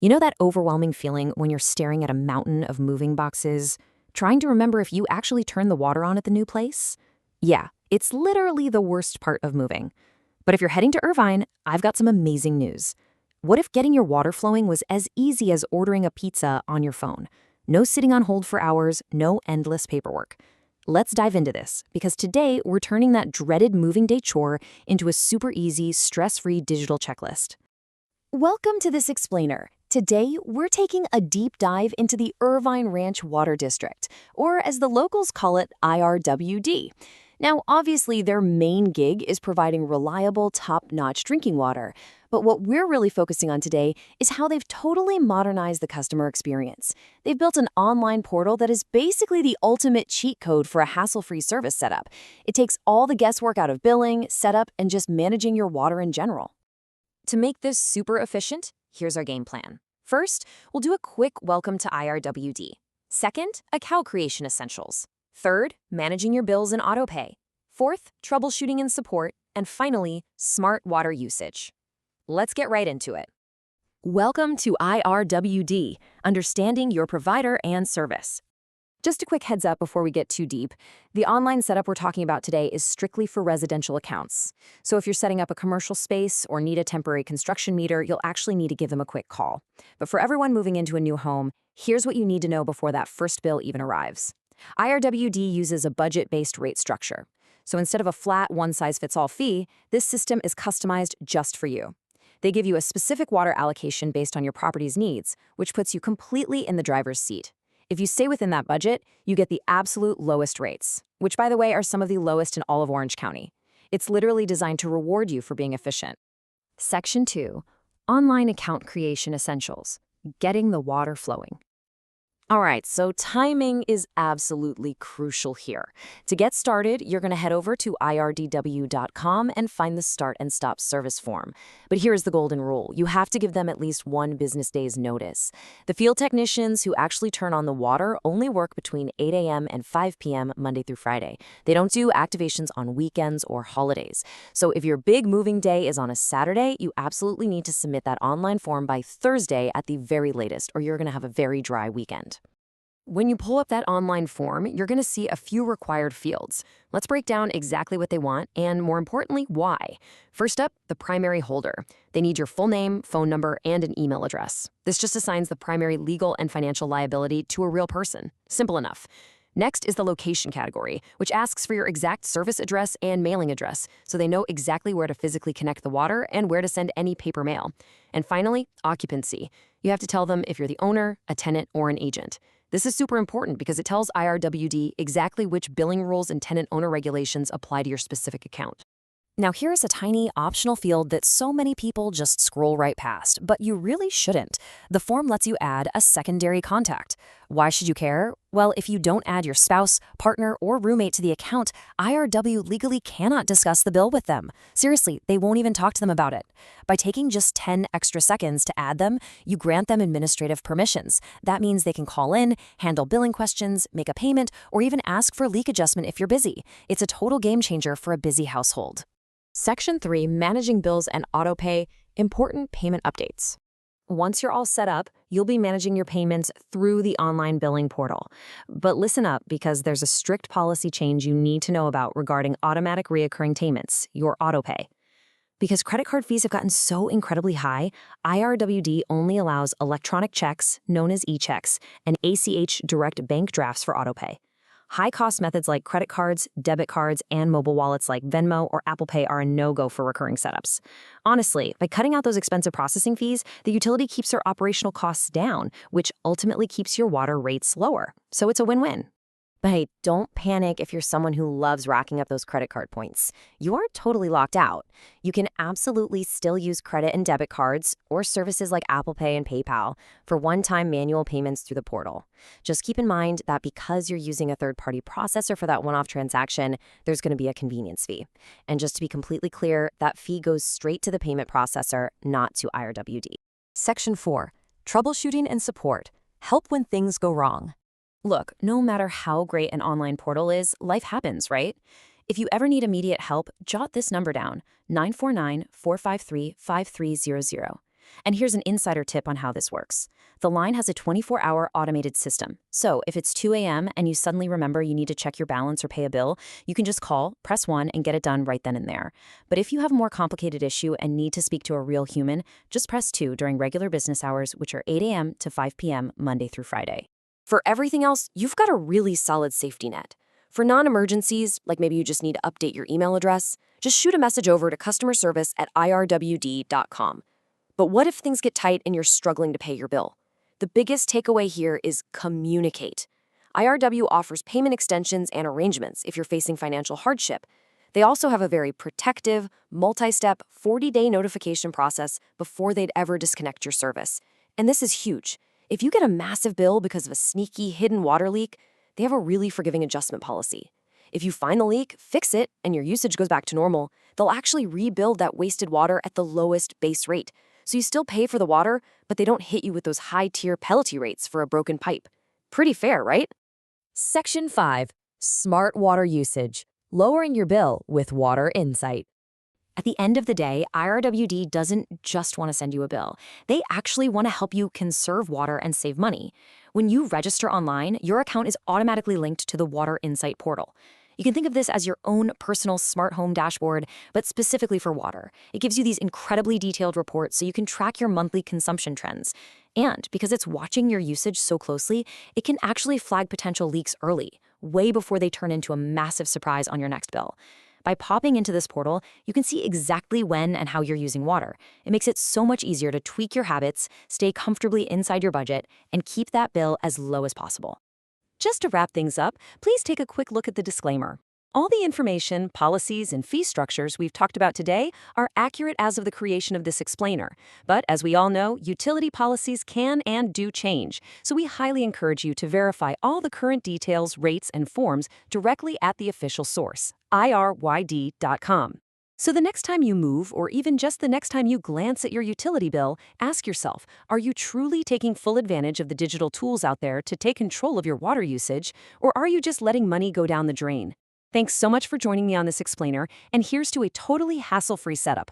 You know that overwhelming feeling when you're staring at a mountain of moving boxes, trying to remember if you actually turned the water on at the new place? Yeah, it's literally the worst part of moving. But if you're heading to Irvine, I've got some amazing news. What if getting your water flowing was as easy as ordering a pizza on your phone? No sitting on hold for hours, no endless paperwork. Let's dive into this, because today we're turning that dreaded moving day chore into a super easy, stress-free digital checklist. Welcome to this explainer. Today, we're taking a deep dive into the Irvine Ranch Water District, or as the locals call it, IRWD. Now, obviously, their main gig is providing reliable, top-notch drinking water. But what we're really focusing on today is how they've totally modernized the customer experience. They've built an online portal that is basically the ultimate cheat code for a hassle-free service setup. It takes all the guesswork out of billing, setup, and just managing your water in general. To make this super efficient, here's our game plan. First, we'll do a quick welcome to IRWD. Second, account creation essentials. Third, managing your bills and autopay. Fourth, troubleshooting and support. And finally, smart water usage. Let's get right into it. Welcome to IRWD, understanding your provider and service. Just a quick heads up before we get too deep, the online setup we're talking about today is strictly for residential accounts. So if you're setting up a commercial space or need a temporary construction meter, you'll actually need to give them a quick call. But for everyone moving into a new home, here's what you need to know before that first bill even arrives. IRWD uses a budget-based rate structure. So instead of a flat one-size-fits-all fee, this system is customized just for you. They give you a specific water allocation based on your property's needs, which puts you completely in the driver's seat. If you stay within that budget, you get the absolute lowest rates, which, by the way, are some of the lowest in all of Orange County. It's literally designed to reward you for being efficient. Section 2, Online Account Creation Essentials, Getting the Water Flowing. All right, so timing is absolutely crucial here. To get started, you're going to head over to irdw.com and find the Start and Stop service form. But here's the golden rule. You have to give them at least 1 business day's notice. The field technicians who actually turn on the water only work between 8 a.m. and 5 p.m. Monday through Friday. They don't do activations on weekends or holidays. So if your big moving day is on a Saturday, you absolutely need to submit that online form by Thursday at the very latest, or you're going to have a very dry weekend. When you pull up that online form, you're going to see a few required fields. Let's break down exactly what they want and, more importantly, why. First up, the primary holder. They need your full name, phone number, and an email address. This just assigns the primary legal and financial liability to a real person. Simple enough. Next is the location category, which asks for your exact service address and mailing address, so they know exactly where to physically connect the water and where to send any paper mail. And finally, occupancy. You have to tell them if you're the owner, a tenant, or an agent. This is super important because it tells IRWD exactly which billing rules and tenant owner regulations apply to your specific account. Now here's a tiny optional field that so many people just scroll right past, but you really shouldn't. The form lets you add a secondary contact. Why should you care? Well, if you don't add your spouse, partner, or roommate to the account, IRW legally cannot discuss the bill with them. Seriously, they won't even talk to them about it. By taking just 10 extra seconds to add them, you grant them administrative permissions. That means they can call in, handle billing questions, make a payment, or even ask for leak adjustment if you're busy. It's a total game changer for a busy household. Section 3, Managing Bills and Autopay, Important Payment Updates. Once you're all set up, you'll be managing your payments through the online billing portal. But listen up, because there's a strict policy change you need to know about regarding automatic reoccurring payments, your autopay. Because credit card fees have gotten so incredibly high, IRWD only allows electronic checks, known as e-checks, and ACH direct bank drafts for autopay. High-cost methods like credit cards, debit cards, and mobile wallets like Venmo or Apple Pay are a no-go for recurring setups. Honestly, by cutting out those expensive processing fees, the utility keeps their operational costs down, which ultimately keeps your water rates lower. So it's a win-win. But hey, don't panic if you're someone who loves racking up those credit card points. You aren't totally locked out. You can absolutely still use credit and debit cards or services like Apple Pay and PayPal for one-time manual payments through the portal. Just keep in mind that because you're using a third-party processor for that one-off transaction, there's going to be a convenience fee. And just to be completely clear, that fee goes straight to the payment processor, not to IRWD. Section 4, Troubleshooting and Support. Help when things go wrong. Look, no matter how great an online portal is, life happens, right? If you ever need immediate help, jot this number down, 949-453-5300. And here's an insider tip on how this works. The line has a 24-hour automated system. So if it's 2 a.m. and you suddenly remember you need to check your balance or pay a bill, you can just call, press 1, and get it done right then and there. But if you have a more complicated issue and need to speak to a real human, just press 2 during regular business hours, which are 8 a.m. to 5 p.m. Monday through Friday. For everything else, you've got a really solid safety net. For non-emergencies, like maybe you just need to update your email address, just shoot a message over to customer service at irwd.com. But what if things get tight and you're struggling to pay your bill? The biggest takeaway here is communicate. IRW offers payment extensions and arrangements if you're facing financial hardship. They also have a very protective, multi-step, 40-day notification process before they'd ever disconnect your service. And this is huge. If you get a massive bill because of a sneaky, hidden water leak, they have a really forgiving adjustment policy. If you find the leak, fix it, and your usage goes back to normal, they'll actually rebuild that wasted water at the lowest base rate. So you still pay for the water, but they don't hit you with those high-tier penalty rates for a broken pipe. Pretty fair, right? Section 5. Smart water usage. Lowering your bill with Water Insight. At the end of the day, IRWD doesn't just want to send you a bill. They actually want to help you conserve water and save money. When you register online, your account is automatically linked to the Water Insight portal. You can think of this as your own personal smart home dashboard, but specifically for water. It gives you these incredibly detailed reports so you can track your monthly consumption trends. And because it's watching your usage so closely, it can actually flag potential leaks early, way before they turn into a massive surprise on your next bill. By popping into this portal, you can see exactly when and how you're using water. It makes it so much easier to tweak your habits, stay comfortably inside your budget, and keep that bill as low as possible. Just to wrap things up, please take a quick look at the disclaimer. All the information, policies, and fee structures we've talked about today are accurate as of the creation of this explainer. But as we all know, utility policies can and do change, so we highly encourage you to verify all the current details, rates, and forms directly at the official source, iryd.com. So the next time you move, or even just the next time you glance at your utility bill, ask yourself, are you truly taking full advantage of the digital tools out there to take control of your water usage, or are you just letting money go down the drain? Thanks so much for joining me on this explainer, and here's to a totally hassle-free setup.